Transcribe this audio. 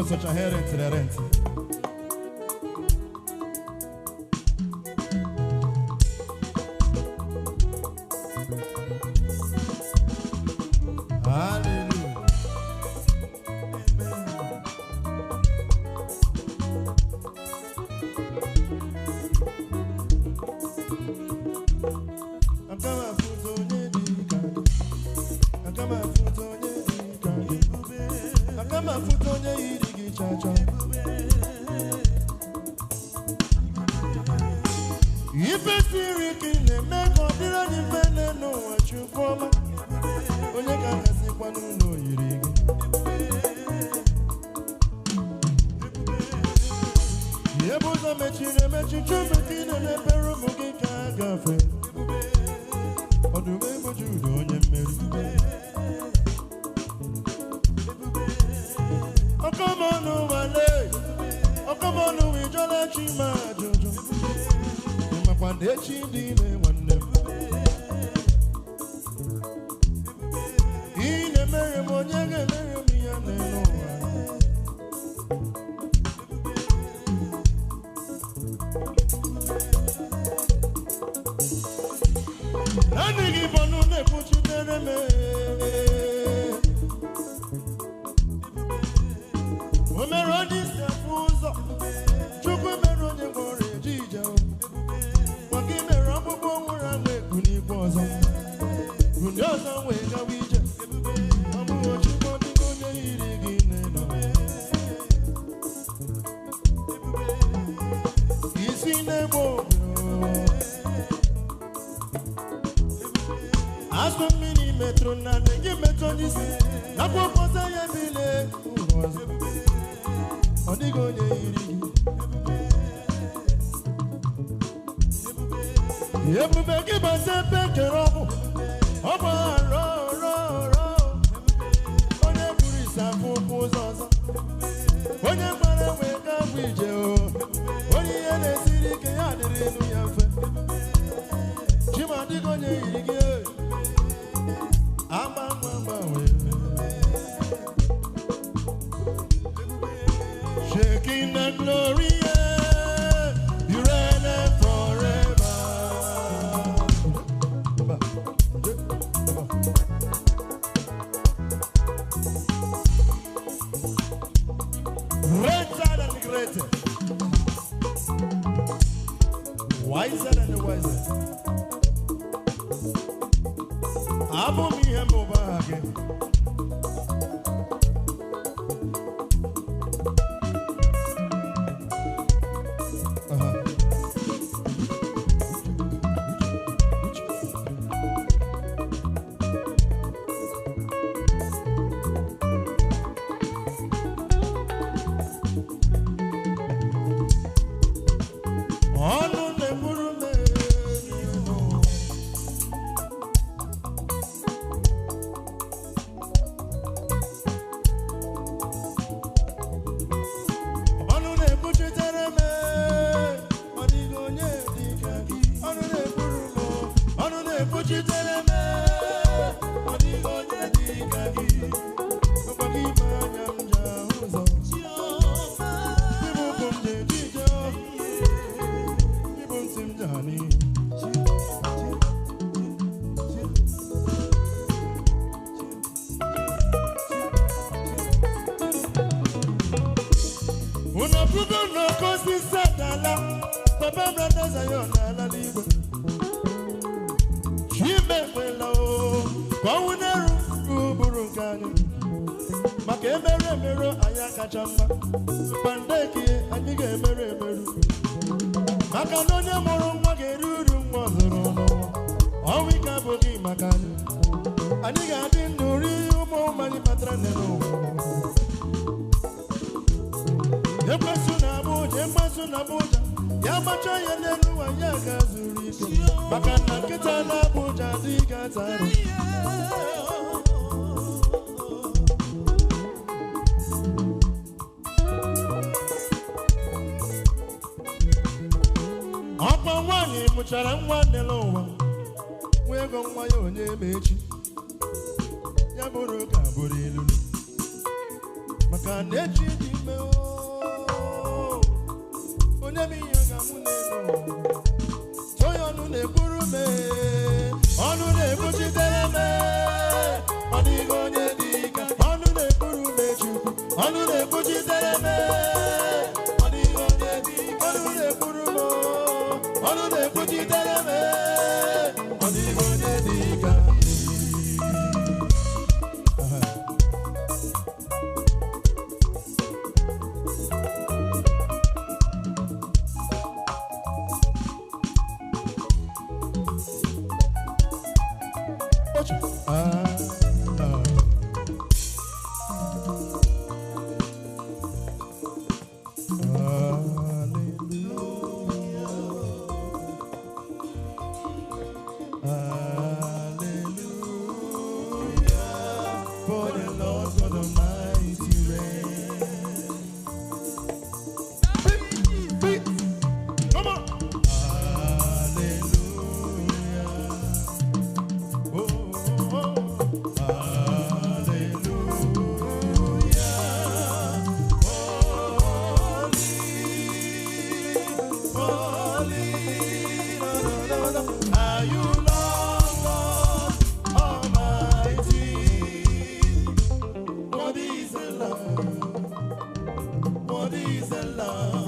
Such a hair into the rent. Hallelujah. Shaking the glory, you reign forever. Greater than the greatest, wiser than the wisest. Abo mi hemo baage. She mekwela o kwa uneru uburu nkani maka emere emere anya kacha mma pandeki anyị ga-emere emeru maka na onye mụrụ nwa ga-eri uru nwa zụrụ n'ụwa ọnwụ ike abụghị maka anyị ga-adị ndụ ri ụmụ anyị batara n'ụwa ekwesu na Abuja ya gbacha ya n'elu ụwa ya ga-zuru ike maka na nkịta na Abuja dị ga-atara ọkwa nwaanyị mụchara nwa n'elu ụwa nwa ego nwa ya onye mechi ya bụrụ ka bụrụ ilu maka na echi dị ime onye m ihe ga-amụ n'elu onye ọnụ na-ekwuru m ọnụ na-ekwuchitere m ọ dịghị onye dị ka ọnụ na-ekwuru m Chukwu ọnụ na-ekwuchitere m ọ dịghị onye dị ka ọnụ na-ekwuru m ọnụ na-ekwuchitere m ọ dịghị onye dị ka What is the love?